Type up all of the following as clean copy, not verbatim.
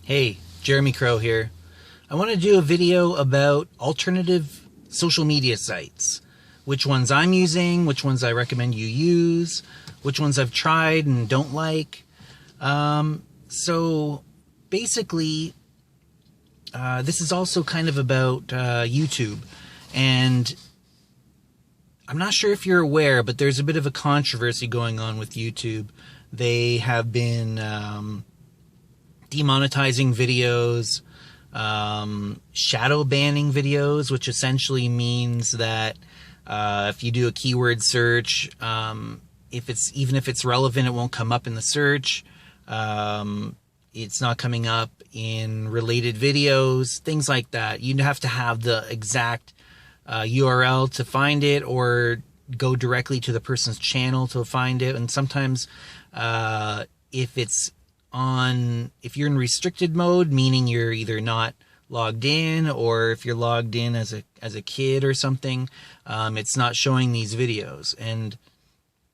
Hey, Jeremy Crow here. I want to do a video about alternative social media sites. Which ones I'm using, which ones I recommend you use, which ones I've tried and don't like. So basically, this is also kind of about YouTube. And I'm not sure if you're aware, but there's a bit of a controversy going on with YouTube. They have been demonetizing videos, shadow banning videos, which essentially means that if you do a keyword search, even if it's relevant, it won't come up in the search. It's not coming up in related videos, things like that. You'd have to have the exact URL to find it, or go directly to the person's channel to find it. And sometimes if you're in restricted mode, meaning you're either not logged in, or if you're logged in as a kid or something, it's not showing these videos. And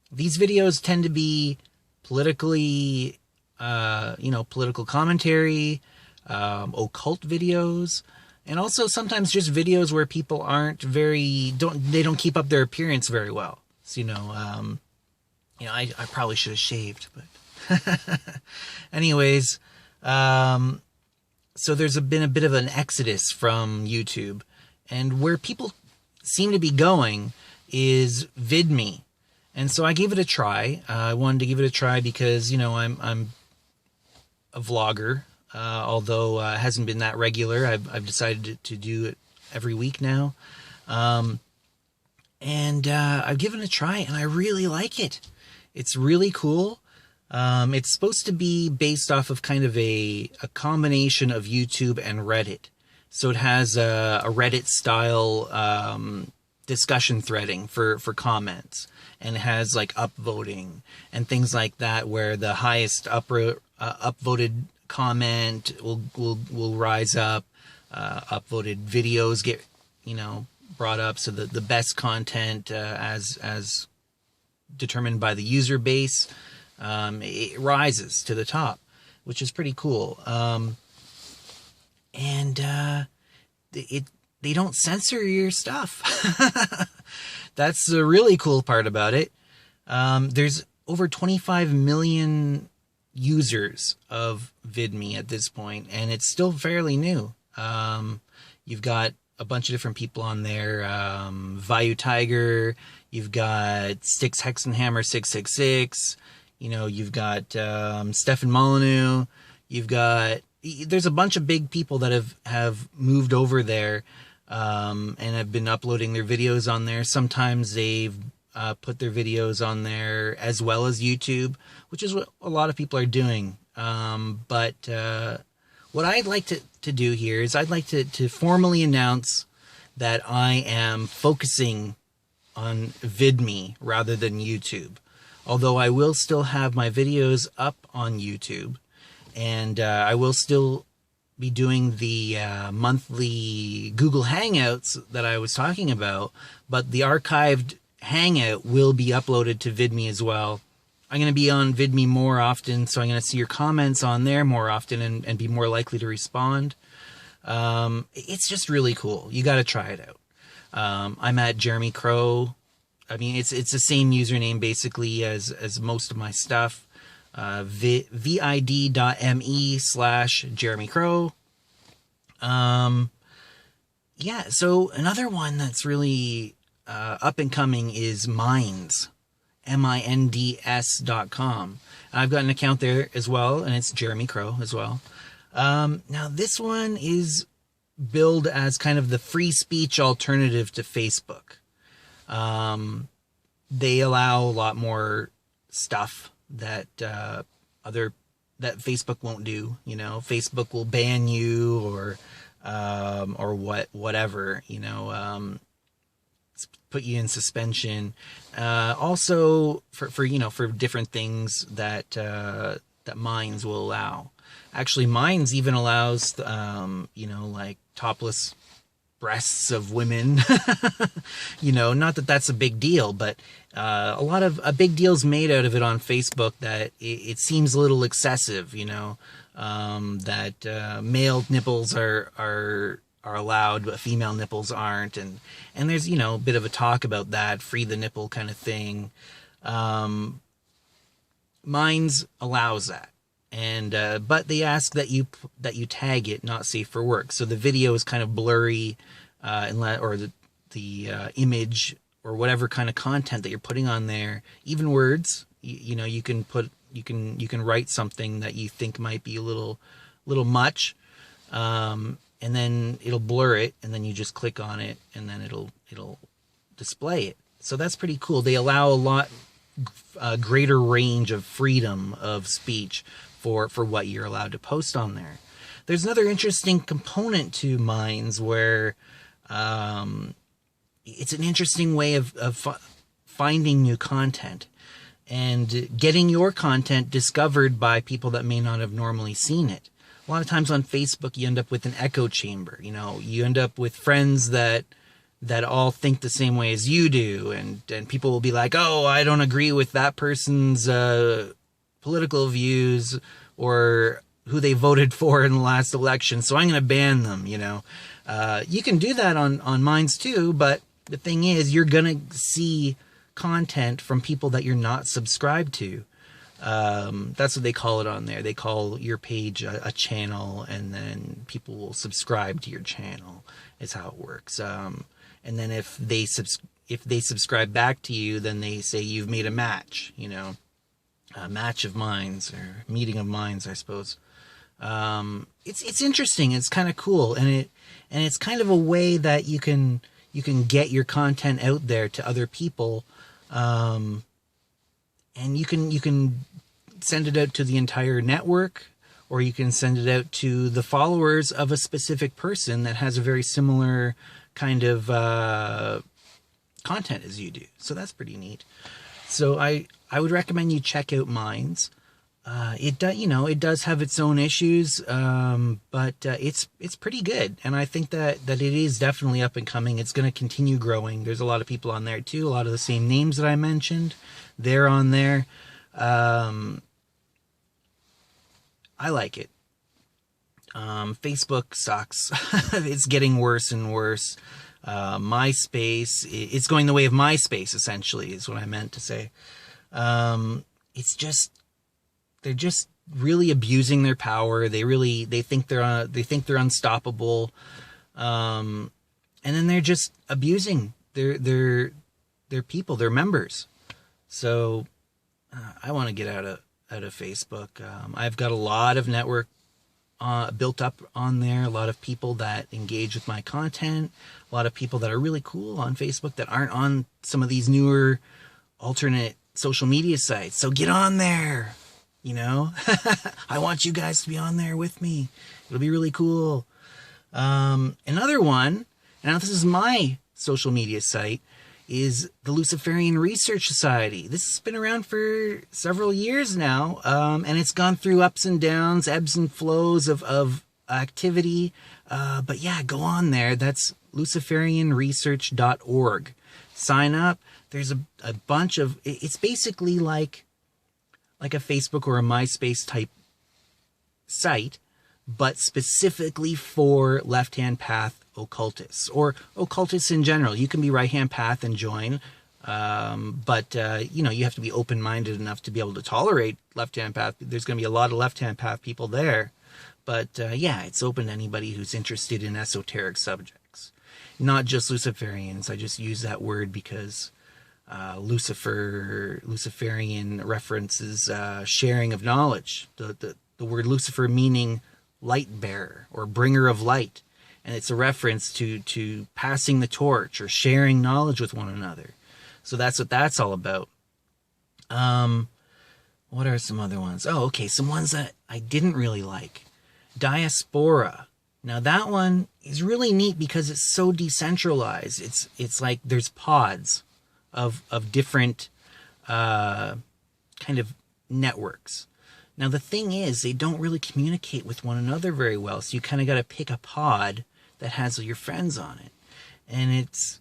these videos tend to be politically, political commentary, occult videos, and also sometimes just videos where people don't keep up their appearance very well. So, I probably should have shaved, but anyways, so there's been a bit of an exodus from YouTube, and where people seem to be going is Vidme. And so I gave it a try. I wanted to give it a try because, I'm a vlogger, although it hasn't been that regular. I've decided to do it every week now. And I've given it a try, and I really like it. It's really cool. It's supposed to be based off of kind of a combination of YouTube and Reddit. So it has a Reddit style discussion threading for comments, and it has like upvoting and things like that, where the highest upvoted comment will rise up. Upvoted videos get brought up, so the best content as determined by the user base, it rises to the top, which is pretty cool. They don't censor your stuff. That's the really cool part about it. There's over 25 million users of Vidme at this point, and it's still fairly new. You've got a bunch of different people on there. Vayu Tiger, you've got Styx Hexenhammer 666, you've got Stefan Molyneux, there's a bunch of big people that have moved over there, and have been uploading their videos on there. Sometimes they've put their videos on there as well as YouTube, which is what a lot of people are doing. But what I'd like to do here is I'd like to formally announce that I am focusing on Vidme rather than YouTube. Although I will still have my videos up on YouTube, and I will still be doing the monthly Google Hangouts that I was talking about, but the archived Hangout will be uploaded to Vidme as well. I'm going to be on Vidme more often, so I'm going to see your comments on there more often and be more likely to respond. It's just really cool. You got to try it out. I'm at Jeremy Crow. I mean, it's the same username basically as most of my stuff. vid.me/Jeremy Crow. Yeah, so another one that's really up and coming is Minds. minds.com. I've got an account there as well, and it's Jeremy Crow as well. Now this one is billed as kind of the free speech alternative to Facebook. They allow a lot more stuff that Facebook won't do. Facebook will ban you or whatever. Put you in suspension. Also for different things that Minds will allow. Actually, Minds even allows like topless breasts of women. You know, not that that's a big deal, but a big deal's made out of it on Facebook that it seems a little excessive, you know, that male nipples are allowed, but female nipples aren't, and there's, you know, a bit of a talk about that, free the nipple kind of thing. Minds allows that. And but they ask that you tag it, not safe for work. So the video is kind of blurry, or the image or whatever kind of content that you're putting on there. Even words, you know, you can write something that you think might be a little much, and then it'll blur it, and then you just click on it, and then it'll display it. So that's pretty cool. They allow a lot greater range of freedom of speech for what you're allowed to post on there. There's another interesting component to Minds where it's an interesting way of finding new content and getting your content discovered by people that may not have normally seen it. A lot of times on Facebook, you end up with an echo chamber. You know, you end up with friends that all think the same way as you do, and people will be like, oh, I don't agree with that person's political views or who they voted for in the last election, so I'm going to ban them, you know. You can do that on Minds too, but the thing is, you're going to see content from people that you're not subscribed to. That's what they call it on there. They call your page a channel, and then people will subscribe to your channel, is how it works. And then if they subscribe back to you, then they say you've made a match, you know, a match of minds, or meeting of minds, I suppose. It's interesting. It's kind of cool, and it's kind of a way that you can get your content out there to other people, and you can send it out to the entire network, or you can send it out to the followers of a specific person that has a very similar kind of content as you do. So that's pretty neat. So I would recommend you check out Minds. It does have its own issues, but it's pretty good, and I think that it is definitely up and coming. It's going to continue growing. There's a lot of people on there too. A lot of the same names that I mentioned, they're on there. I like it. Facebook sucks. It's getting worse and worse. MySpace, it's going the way of MySpace, essentially, is what I meant to say. It's just, they're just really abusing their power. They think they're unstoppable. And then they're just abusing their people, their members. So I want to get out of Facebook. I've got a lot of network built up on there, a lot of people that engage with my content, a lot of people that are really cool on Facebook that aren't on some of these newer alternate social media sites. So get on there, you know. I want you guys to be on there with me. It'll be really cool. Another one, and this is my social media site, is the Luciferian Research Society. This has been around for several years now, and it's gone through ups and downs, ebbs and flows of activity. But yeah, go on there. That's luciferianresearch.org. Sign up. There's a bunch of... It's basically like a Facebook or a MySpace type site, but specifically for left-hand path occultists, or occultists in general. You can be right-hand path and join, but you have to be open-minded enough to be able to tolerate left-hand path. There's going to be a lot of left-hand path people there, but yeah, it's open to anybody who's interested in esoteric subjects, not just Luciferians. I just use that word because Luciferian references sharing of knowledge. The word Lucifer meaning light bearer or bringer of light. And it's a reference to passing the torch or sharing knowledge with one another. So that's what that's all about. What are some other ones? Oh, okay, some ones that I didn't really like. Diaspora. Now that one is really neat because it's so decentralized. It's like there's pods of different kind of networks. Now the thing is, they don't really communicate with one another very well. So you kind of got to pick a pod that has your friends on it. And it's,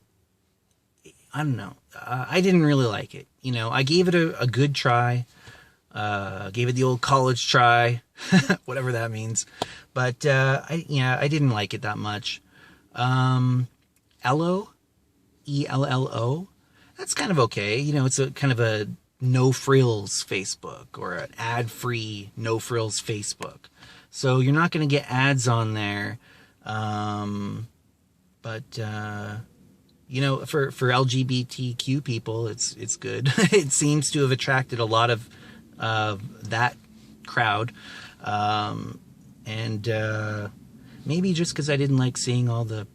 I don't know. I didn't really like it. You know, I gave it a good try. Gave it the old college try, whatever that means. But, I didn't like it that much. Ello, ELLO, that's kind of okay. You know, it's a kind of a no frills Facebook, or an ad-free no frills Facebook. So you're not going to get ads on there. You know, for LGBTQ people, it's good. It seems to have attracted a lot of that crowd. Maybe just because I didn't like seeing all the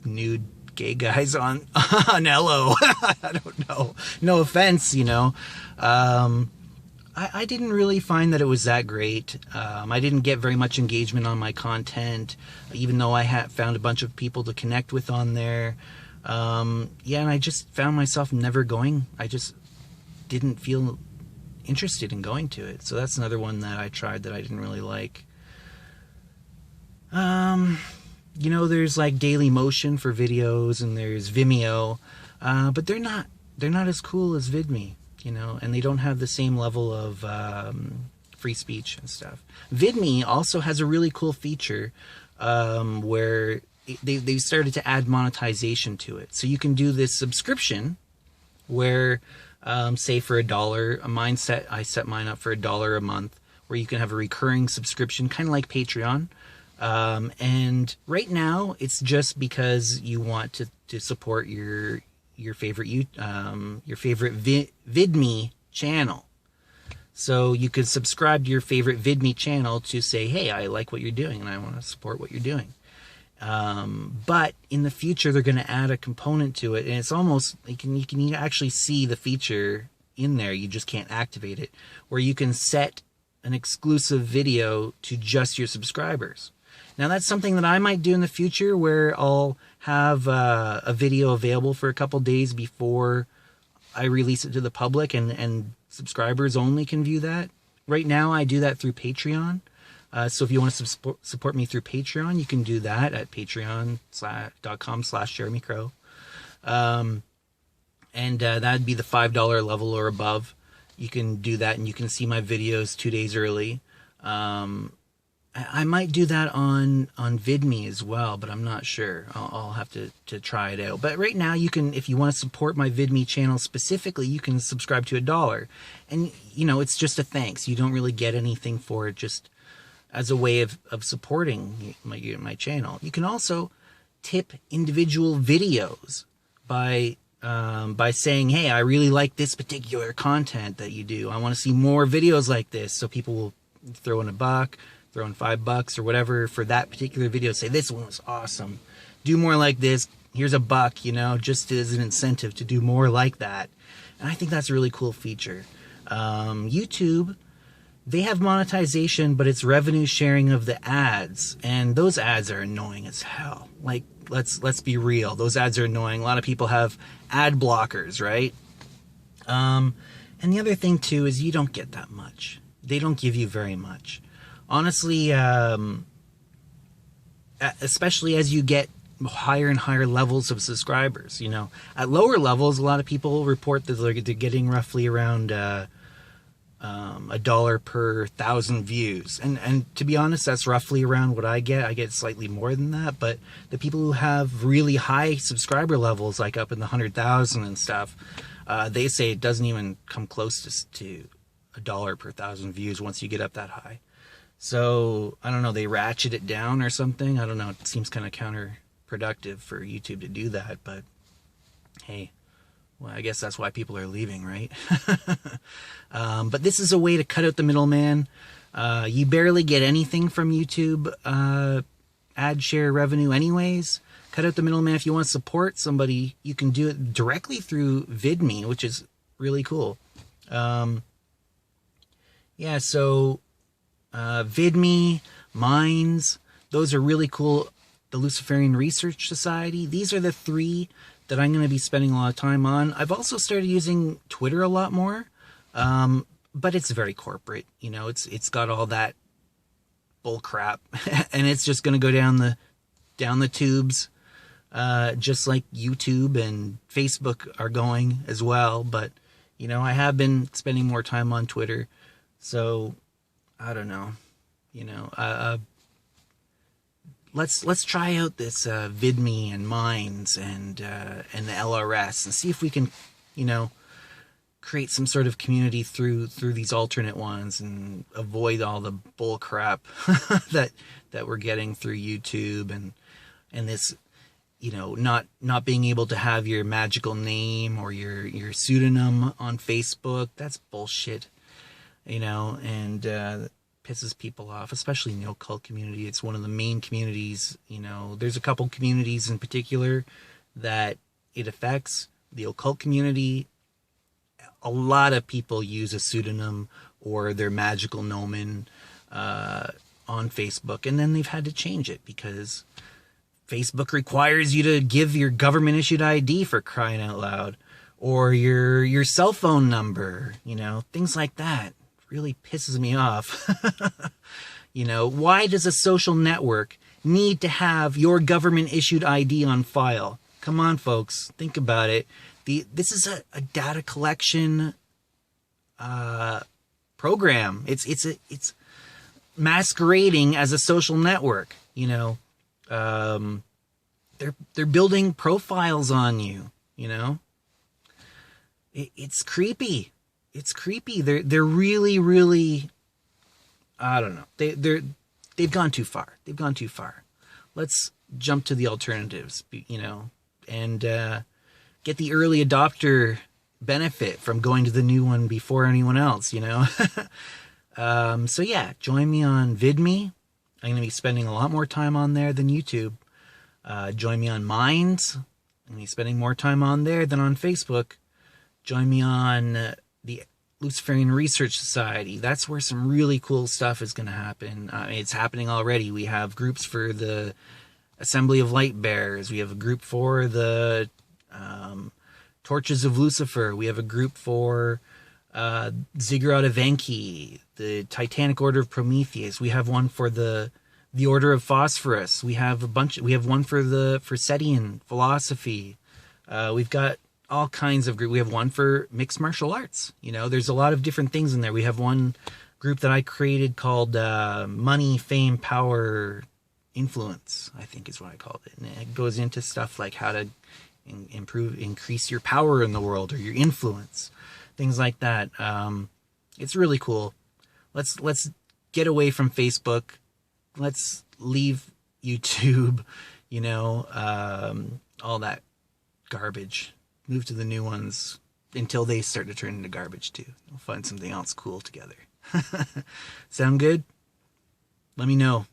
nude gay guys on Ello. I don't know. No offense, you know. I didn't really find that it was that great. I didn't get very much engagement on my content, even though I had found a bunch of people to connect with on there. And I just found myself never going. I just didn't feel interested in going to it. So that's another one that I tried that I didn't really like. You know, there's like Daily Motion for videos, and there's Vimeo, but they're not as cool as Vidme, you know, and they don't have the same level of free speech and stuff. Vidme also has a really cool feature where they started to add monetization to it. So you can do this subscription where, say for $1, I set mine up for $1 a month, where you can have a recurring subscription, kind of like Patreon. And right now it's just because you want to support your favorite Vidme channel. So you could subscribe to your favorite Vidme channel to say, hey, I like what you're doing and I want to support what you're doing. But in the future, they're going to add a component to it, and it's almost, you can actually see the feature in there. You just can't activate it, where you can set an exclusive video to just your subscribers. Now that's something that I might do in the future, where I'll have a video available for a couple days before I release it to the public, and subscribers only can view that. Right now I do that through Patreon. So if you want to support me through Patreon, you can do that at patreon.com/JeremyCrow. That'd be the $5 level or above. You can do that, and you can see my videos 2 days early. I might do that on Vidme as well, but I'm not sure. I'll have to try it out. But right now, you can, if you want to support my Vidme channel specifically, you can subscribe to $1. And, you know, it's just a thanks. You don't really get anything for it, just as a way of supporting my channel. You can also tip individual videos by saying, hey, I really like this particular content that you do. I want to see more videos like this. So people will throw in $1, throw in $5 or whatever for that particular video. Say, this one was awesome. Do more like this. Here's $1, you know, just as an incentive to do more like that. And I think that's a really cool feature. YouTube, they have monetization, but it's revenue sharing of the ads, and those ads are annoying as hell. Like, let's be real, those ads are annoying. A lot of people have ad blockers, right? And the other thing too is you don't get that much. They don't give you very much, honestly. Especially as you get higher and higher levels of subscribers. You know, at lower levels, a lot of people report that they're getting roughly around $1 per 1,000 views, and to be honest, that's roughly around what I get. I get slightly more than that, but the people who have really high subscriber levels, like up in the 100,000 and stuff, they say it doesn't even come close to $1 per 1,000 views once you get up that high. So I don't know, they ratchet it down or something. I don't know, it seems kind of counterproductive for YouTube to do that, but hey, well, I guess that's why people are leaving, right? But this is a way to cut out the middleman. You barely get anything from YouTube ad share revenue anyways. Cut out the middleman. If you want to support somebody, you can do it directly through Vidme, which is really cool. Yeah, so Vidme, Minds, those are really cool. The Luciferian Research Society, these are the 3 that I'm going to be spending a lot of time on. I've also started using Twitter a lot more, but it's very corporate. You know, it's got all that bull crap. And it's just going to go down the tubes, just like YouTube and Facebook are going as well. But, you know, I have been spending more time on Twitter. So, I don't know. You know, let's try out this Vidme and Minds and the LRS and see if we can, you know, create some sort of community through these alternate ones and avoid all the bull crap that we're getting through YouTube and this, you know, not being able to have your magical name or your pseudonym on Facebook. That's bullshit, you know, and pisses people off, especially in the occult community. It's one of the main communities, you know. There's a couple communities in particular that it affects. The occult community, a lot of people use a pseudonym or their magical nomen on Facebook, and then they've had to change it because Facebook requires you to give your government-issued ID, for crying out loud, or your cell phone number, you know, things like that. Really pisses me off. You know, why does a social network need to have your government-issued ID on file? Come on, folks, think about it. This is a data collection program. It's masquerading as a social network. You know, they're building profiles on you. You know, it's creepy. It's creepy. They're really, I don't know. They've gone too far. They've gone too far. Let's jump to the alternatives. You know, and get the early adopter benefit from going to the new one before anyone else, you know? So yeah, join me on Vidme. I'm going to be spending a lot more time on there than YouTube. Join me on Minds. I'm going to be spending more time on there than on Facebook. Join me on the Luciferian Research Society. That's where some really cool stuff is going to happen. It's happening already. We have groups for the Assembly of Light Bearers. We have a group for the Torches of Lucifer. We have a group for Ziggurat of Enki, the Titanic Order of Prometheus. We have one for the Order of Phosphorus. We have one for the Setian philosophy. We've got all kinds of groups. We have one for mixed martial arts. You know, there's a lot of different things in there. We have one group that I created called Money, Fame, Power, Influence, I think is what I called it. And it goes into stuff like how to increase your power in the world or your influence, things like that. It's really cool. Let's get away from Facebook. Let's leave YouTube, you know, all that garbage. Move to the new ones until they start to turn into garbage too. We'll find something else cool together. Sound good? Let me know.